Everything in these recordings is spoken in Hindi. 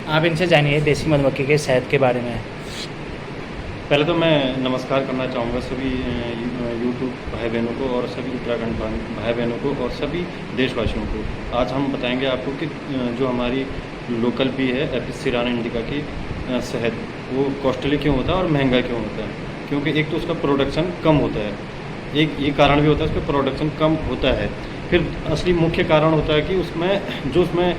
आप इनसे जानिए देसी मधुमक्खी के शहद के बारे में। पहले तो मैं नमस्कार करना चाहूँगा सभी यूट्यूब भाई बहनों को और सभी उत्तराखंड भाई बहनों को और सभी देशवासियों को। आज हम बताएंगे आपको कि जो हमारी लोकल बी है एपिस सिराना इंडिका की शहद वो कॉस्टली क्यों होता है और महंगा क्यों होता है। क्योंकि एक तो उसका प्रोडक्शन कम होता है, एक ये कारण भी होता है उसका प्रोडक्शन कम होता है। फिर असली मुख्य कारण होता है कि उसमें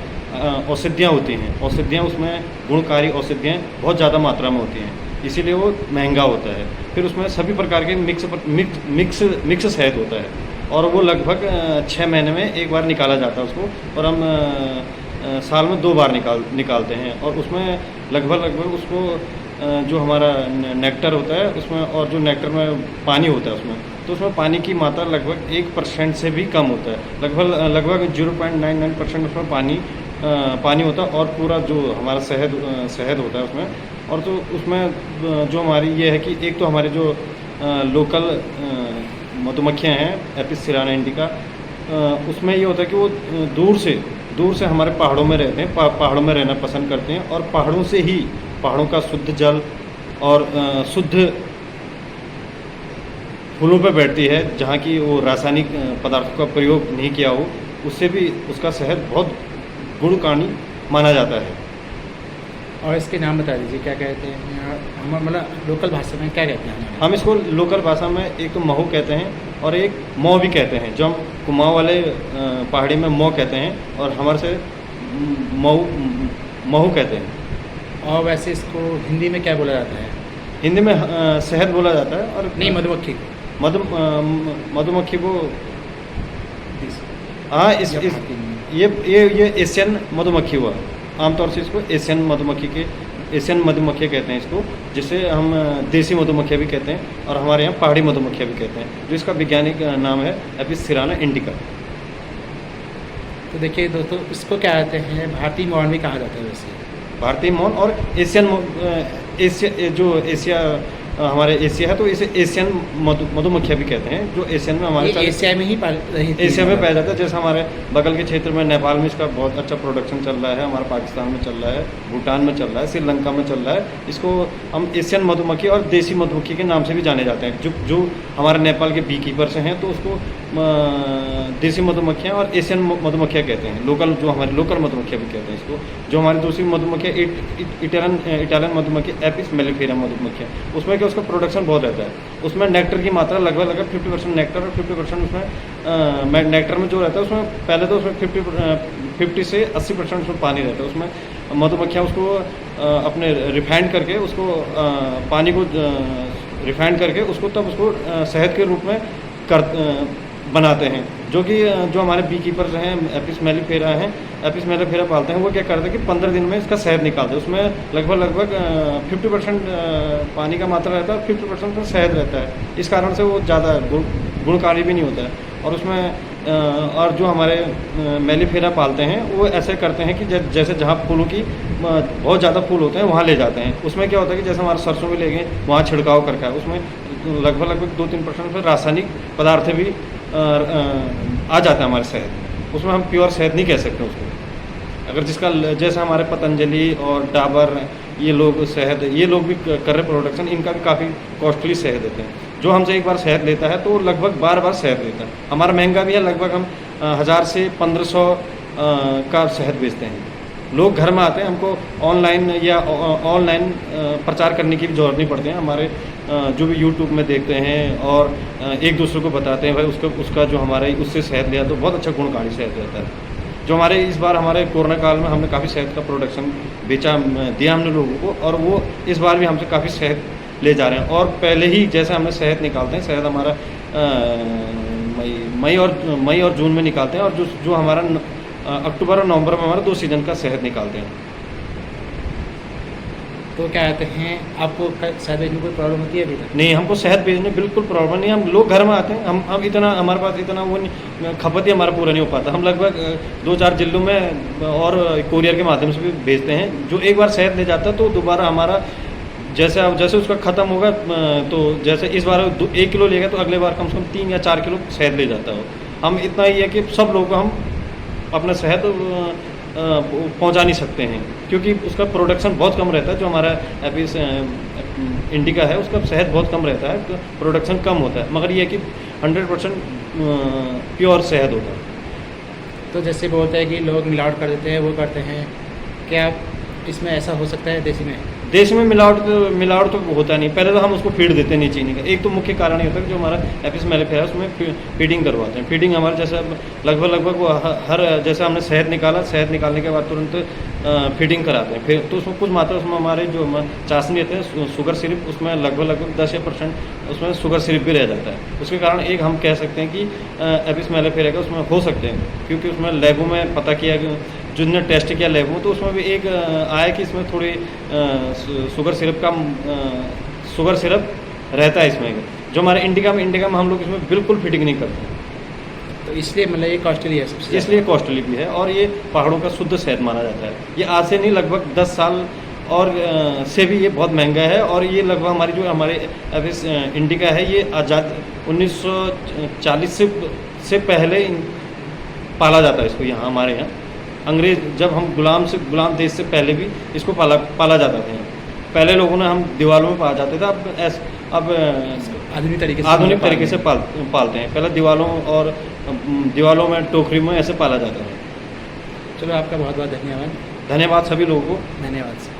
औषधियाँ होती हैं, औषधियाँ उसमें गुणकारी औषधियाँ बहुत ज़्यादा मात्रा में होती हैं, इसीलिए वो महंगा होता है। फिर उसमें सभी प्रकार के मिक्स शहद होता है और वो लगभग 6 महीने में एक बार निकाला जाता है उसको, और हम साल में 2 बार निकालते हैं। और उसमें लगभग उसको जो हमारा नेक्टर होता है उसमें, और जो नेक्टर में पानी होता है उसमें, तो उसमें पानी की मात्रा लगभग 1% से भी कम होता है। लगभग 0.99% उसमें पानी होता है। और पूरा जो हमारा शहद होता है उसमें, और तो उसमें जो हमारी ये है कि एक तो हमारे जो लोकल मधुमक्खियाँ हैं एपिस सिराना इंडिका, उसमें ये होता है कि वो दूर से हमारे पहाड़ों में रहते हैं, पहाड़ों में रहना पसंद करते हैं। और पहाड़ों का शुद्ध जल और शुद्ध फूलों पर बैठती है, जहाँ की वो रासायनिक पदार्थों का प्रयोग नहीं किया हो, उससे भी उसका शहद बहुत गुणकारी माना जाता है। और इसके नाम बता दीजिए, क्या कहते हैं हम, मतलब लोकल भाषा में क्या कहते हैं? हम इसको लोकल भाषा में एक तो महू कहते हैं और एक मौ भी कहते हैं। जो हम कुमाऊँ वाले पहाड़ी में मौ कहते हैं और हमारे से महू कहते हैं। और वैसे इसको हिंदी में क्या बोला जाता है? हिंदी में शहद बोला जाता है। और नहीं, मधुमक्खी को। मधुमक्खी को, हाँ, ये एशियन मधुमक्खी हुआ। आमतौर से इसको एशियन मधुमक्खी कहते हैं इसको, जिसे हम देसी मधुमक्खियाँ भी कहते हैं और हमारे यहाँ पहाड़ी मधुमक्खियाँ भी कहते हैं, जो इसका वैज्ञानिक नाम है एपिस सिराना इंडिका। तो देखिए दोस्तों, इसको क्या कहते हैं, भारतीय मौन भी कहा जाता है वैसे। भारतीय मौन और एशिया हमारे एशिया है, तो इसे एशियन मधुमक्खियाँ भी कहते हैं, जो एशियन में हमारे एशिया में ही एशिया में पाया जाता है। जैसे हमारे बगल के क्षेत्र में नेपाल में इसका बहुत अच्छा प्रोडक्शन चल रहा है, हमारे पाकिस्तान में चल रहा है, भूटान में चल रहा है, श्रीलंका में चल रहा है। इसको हम एशियन मधुमक्खी और देसी मधुमक्खी के नाम से भी जाने जाते हैं। जो हमारे नेपाल के बी कीपर्स हैं, तो उसको देसी मधुमक्खियाँ और एशियन मधुमक्खियाँ कहते हैं। जो हमारी लोकल मधुमक्खियाँ भी कहते हैं इसको। जो हमारी दूसरी मधुमक्खियाँ इटालियन मधुमक्खी एपिस मेलिफेरा मधुमक्खियाँ, उसमें उसका प्रोडक्शन बहुत रहता है। उसमें नेक्टर की मात्रा लगभग 50% नेक्टर और 50% उसमें नेक्टर में जो रहता है, उसमें पहले तो उसमें 50 से 80% उसमें पानी रहता है। उसमें मधुमक्खियाँ उसको अपने रिफाइंड करके उसको पानी को रिफाइंड करके उसको तब उसको शहद के रूप में बनाते हैं। जो हमारे बी कीपर्स हैं एपिस मेलिफेरा पालते हैं, वो क्या करते हैं कि 15 दिन में इसका शहद निकालते हैं। उसमें लगभग 50% पानी का मात्रा रहता है, 50% उसमें शहद रहता है। इस कारण से वो ज़्यादा गुणकारी भी नहीं होता है। और उसमें और जो हमारे मेलिफेरा पालते हैं, वो ऐसे करते हैं कि जैसे जहाँ फूलों की बहुत ज़्यादा फूल होते हैं वहाँ ले जाते हैं। उसमें क्या होता है कि जैसे हमारे सरसों में ले गए, वहाँ छिड़काव करके उसमें लगभग 2-3% रासायनिक पदार्थ भी आ जाता है हमारे शहद में। उसमें हम प्योर शहद नहीं कह सकते उसको। अगर जिसका जैसे हमारे पतंजलि और डाबर ये लोग भी कर रहे प्रोडक्शन, इनका भी काफ़ी कॉस्टली शहद देते हैं। जो हमसे एक बार शहद लेता है तो लगभग बार शहद लेता है। हमारा महंगा भी है, लगभग हम 1000 से 1500 का शहद बेचते हैं। लोग घर में आते हैं, हमको ऑनलाइन प्रचार करने की भी ज़रूरत नहीं पड़ती है। हमारे जो भी यूट्यूब में देखते हैं और एक दूसरे को बताते हैं, भाई उसका जो हमारे उससे शहद लिया तो बहुत अच्छा गुणकारी शहद रहता है। जो हमारे इस बार हमारे कोरोना काल में हमने काफ़ी शहद का प्रोडक्शन दिया हमने लोगों को, और वो इस बार भी हमसे काफ़ी शहद ले जा रहे हैं। और पहले ही जैसे हमने शहद निकालते हैं, शहद हमारा मई और जून में निकालते हैं, और जो हमारा अक्टूबर और नवंबर में हमारा 2 सीज़न का शहद निकालते हैं। तो क्या कहते हैं, आपको शहद बेचने में कोई प्रॉब्लम होती है अभी तक? नहीं, हमको शहद बेचने बिल्कुल प्रॉब्लम नहीं। हम लोग घर में आते हैं, हम इतना हमारे पास इतना वो नहीं, खपत ही हमारा पूरा नहीं हो पाता। हम लगभग 2-4 जिलों में और कोरियर के माध्यम से भी भेजते हैं। जो एक बार शहद ले जाता है तो दोबारा हमारा जैसे उसका ख़त्म होगा, तो जैसे इस बार 1 किलो लेगा तो अगले बार कम से कम 3 या 4 किलो शहद ले जाता है। हम इतना ही है कि सब लोगों को हम अपना शहद पहुंचा नहीं सकते हैं, क्योंकि उसका प्रोडक्शन बहुत कम रहता है। जो हमारा एपिस इंडिका है उसका शहद बहुत कम रहता है, तो प्रोडक्शन कम होता है, मगर ये है कि 100% प्योर शहद होता है। तो जैसे बोलते हैं कि लोग मिलावट कर देते हैं, वो करते हैं, क्या इसमें ऐसा हो सकता है देसी में? देश में मिलावट तो होता नहीं। पहले तो हम उसको फीड देते नहीं चीनी का। एक तो मुख्य कारण ये होता है कि जो हमारा एपिस मेलिफेरा है उसमें फीडिंग करवाते हैं। फीडिंग हमारे जैसे लगभग वो हर जैसे हमने शहद निकालने के बाद तुरंत फीडिंग कराते हैं। फिर तो उसमें कुछ मात्रा उसमें हमारे जो चाशनी रहते हैं शुगर सिरप, उसमें लगभग 10% उसमें शुगर सिरप भी रह जाता है। उसके कारण एक हम कह सकते हैं कि एपिस मेलिफेरा का उसमें हो सकते हैं, क्योंकि उसमें लैबों में पता किया कि जिनने टेस्ट किया लैब में, तो उसमें भी एक आया कि इसमें थोड़ी शुगर सिरप रहता है इसमें। जो हमारे इंडिका में हम लोग इसमें बिल्कुल फिटिंग नहीं करते, तो इसलिए मतलब ये कॉस्टली है सबसे इसलिए कॉस्टली भी है। और ये पहाड़ों का शुद्ध शहद माना जाता है। ये आज से नहीं, लगभग 10 साल और से भी ये बहुत महंगा है। और ये लगभग हमारे एपिस इंडिका है, ये आज़ाद 1940 से पहले पाला जाता है इसको यहाँ हमारे यहाँ। अंग्रेज जब हम गुलाम देश से पहले भी इसको पाला जाता था। पहले लोगों ने हम दीवारों में पाला जाते थे, अब आधुनिक तरीके से पालते हैं। पहले दीवारों में टोकरी में ऐसे पाला जाता था। चलो, आपका बहुत बहुत धन्यवाद। धन्यवाद सभी लोगों को। धन्यवाद।